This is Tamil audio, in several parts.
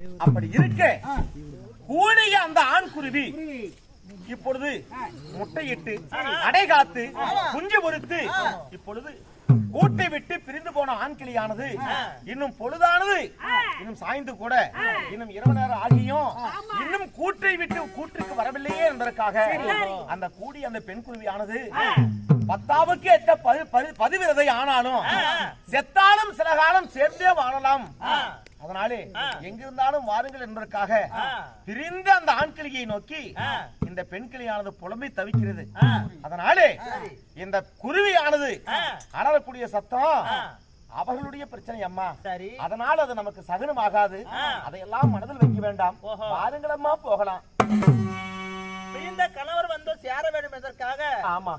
அப்படி இருக்க கூடிய அந்த ஆண் குருவி இப்பொழுது முட்டையிட்டு அடை காத்து குஞ்சு பொறுத்து இப்பொழுது கூட்டை விட்டு பிரிந்து போன ஆண் கிளியானது இன்னும் பொழுதானது இன்னும் சாய்ந்து கூட இன்னும் இரவு நேரம் ஆகியும் இன்னும் கூட்டை விட்டு கூற்றுக்கு வரவில்லையே என்பதற்காக அந்த கூடி அந்த பெண் குருவியானது பத்தாவுக்கு எட்ட பதிவிரதை ஆனாலும் செத்தாலும் சில காலம் சேர்ந்தே வாழலாம், அதனாலே எங்கிருந்தாலும் வாருங்கள் என்பதற்காக பிரிந்த அந்த ஆண் கிளியை நோக்கி இந்த பெண் கிளியானது புலம்பி தவிக்கிறது. அதனாலே இந்த குருவியானது அலறக்கூடிய சத்தம் அவர்களுடைய பிரச்சனை அம்மா. சரி, அதனால அது நமக்கு சகனம் ஆகாது, அதையெல்லாம் மனதில் வைக்க வேண்டாம். வாருங்கள் அம்மா, போகலாம். இந்த கணவர் வந்து சேர வேண்டும் என்பதற்காக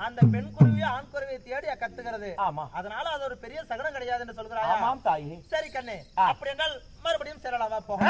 அந்த பெண் குருவியை ஆண் குருவியை தேடி கத்துகிறது. அதனால அது ஒரு பெரிய சகனம் கிடையாது என்று சொல்கிறாய். ஆமாம் தாயே. சரி கண்ணே, அப்படி என்றால் மறுபடியும் சேரலாமா? போக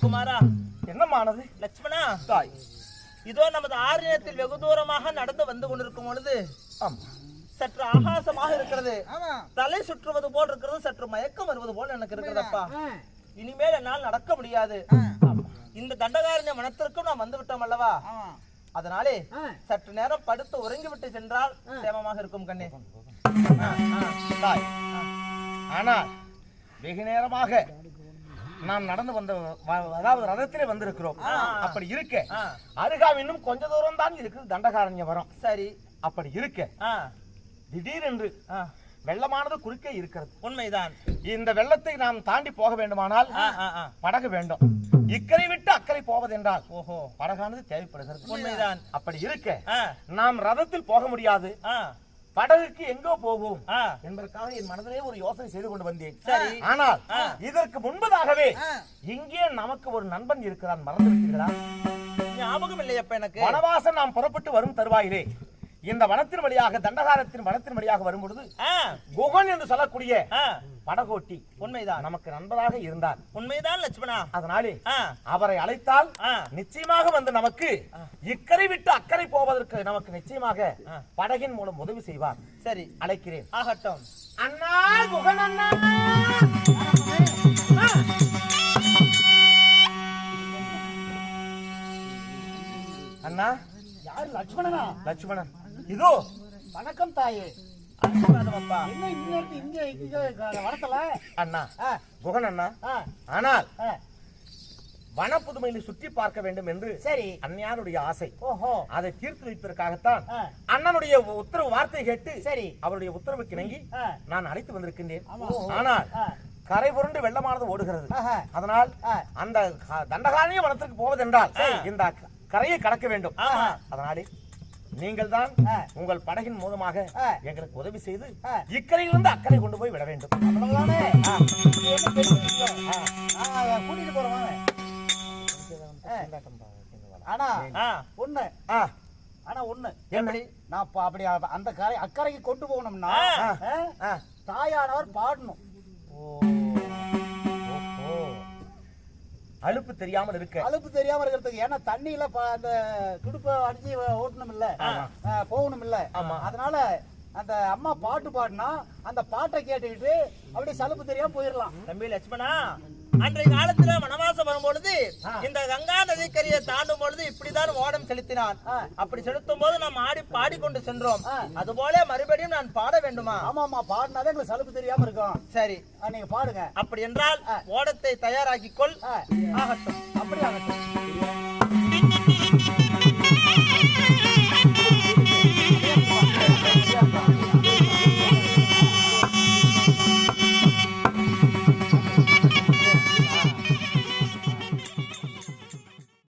குமாரா, என்னமானது? லட்சுமணா, இதோ நமது ஆரண்யத்தில் வெகு தூரமாக நடந்து வந்து கொண்டிருக்கும் பொழுது சற்று ஆகாசமாக இருக்கிறது, தலை சுற்றுவது போல் இருக்கிறது, சற்று மயக்கம் வருவது போல் எனக்கு இருக்கிறதப்பா. இனிமேல் என்னால் நடக்க முடியாது. இந்த தண்டகாரண்ய மனத்திற்கும் நாம் வந்து விட்டோம் அல்லவா, அதனாலே சற்று நேரம் படுத்து உறங்கிவிட்டு சென்றால் சேமமாக இருக்கும் கண்ணே. ஆனால் வெகு நேரமாக நாம் நடந்து வந்த, அதாவது ரதத்திலே வந்திருக்கிறோம். அப்படி இருக்க அருகாம் இன்னும் கொஞ்ச தூரம் தான் இருக்குது தண்டகாரண்ய வரும். சரி, அப்படி இருக்க திடீரென்று வெள்ளமானது குறுக்கே இருக்கிறது. உண்மைதான். இந்த வெள்ளத்தை நாம் தாண்டி போக வேண்டுமானால் படகு வேண்டும். இக்கரை விட்டு அக்கறை போவதென்றால் படகானது தேவைப்படுகிறது. உண்மைதான். அப்படி இருக்க நாம் ரதத்தில் போக முடியாது, படகுக்கு எங்கோ போகும் என்பதற்காக என் மனதிலே ஒரு யோசனை செய்து கொண்டு வந்தேன். சரி, ஆனால் இதற்கு முன்பதாகவே இங்கே நமக்கு ஒரு நண்பன் இருக்கிறான், மறந்துவிட்டீர்களா? ஞாபகம் இல்லையப்ப எனக்கு. வனவாசம் நாம் புறப்பட்டு வரும் தருவாயிலே இந்த வனத்தின் வழியாக, தண்டகாரத்தின் வனத்தின் வழியாக வரும்பொழுது குகன் என்று சொல்லக்கூடிய படகோட்டி உண்மைதான் நமக்கு நண்பராக இருந்தார். உண்மைதான் லட்சுமணா. அதனாலே அவரை அழைத்தால் நிச்சயமாக வந்து நமக்கு இக்கரை விட்டு அக்கறை போவதற்கு நமக்கு நிச்சயமாக படகின் மூலம் உதவி செய்வார். சரி, அழைக்கிறேன். ஆகட்டும். அண்ணா, குகன் அண்ணா. அண்ணா, யாரு? லட்சுமணனா? லட்சுமணன். இதோ. வணக்கம் தாயே. என்ன இங்க வளர்த்தல அண்ணா, குகன் அண்ணா. ஆனால் வன புதுமையில சுற்றி பார்க்க வேண்டும் என்று சரி அண்ணியாருடைய ஆசை. அதை தீர்த்து வைப்பதற்காகத்தான் அண்ணனுடைய உத்தரவு வார்த்தை கேட்டு சரி அவருடைய உத்தரவுக்கு இணங்கி நான் அழைத்து வந்திருக்கின்றேன். ஆனால் கரை புரண்டு வெள்ளமானது ஓடுகிறது. அதனால் அந்த தண்டகாரண்ய வனத்திற்கு போவதென்றால் இந்த கரையை கடக்க வேண்டும். அதனாலே நீங்கள் தான் உங்கள் படகின் மூலமாக எங்களுக்கு உதவி செய்து இக்கரையிலிருந்து அக்கறை கொண்டு போய் விட வேண்டும். கூட்டிட்டு போறோம். ஆனா ஒண்ணு எப்படி நான் அப்படி அந்த கரை அக்கறைக்கு கொண்டு போகணும்னா தாயானவர் பாடணும். அலுப்பு தெரியாமல் இருக்க. அலுப்பு தெரியாம இருக்கிறதுக்கு ஏன்னா தண்ணியில அந்த துடுப்பை அடிச்சு ஓட்டணும் இல்ல, போகணும் இல்ல. அதனால அந்த அம்மா பாட்டு பாடினா அந்த பாட்டை கேட்டுக்கிட்டு அப்படியே சலுப்பு தெரியாம போயிடலாம். தம்பி லட்சுமணா, அன்றைய காலத்துல வனவாசம் வரும்பொழுது இந்த கங்கா நதிக்கரையை தாண்டும் பொழுது இப்படிதான் ஓடம் செலுத்தினான். அப்படி செலுத்தும் போது நாம் ஆடி பாடிக்கொண்டு சென்றோம். அதுபோல மறுபடியும் நான் பாட வேண்டுமா? ஆமாமா, பாடினாதான் எங்களுக்கு சலுப்பு தெரியாம இருக்கும். சரி, நீங்க பாடுங்க. அப்படி என்றால் ஓடத்தை தயாராக்கிக்கொள். ஆகட்டும், அப்படி ஆகட்டும்.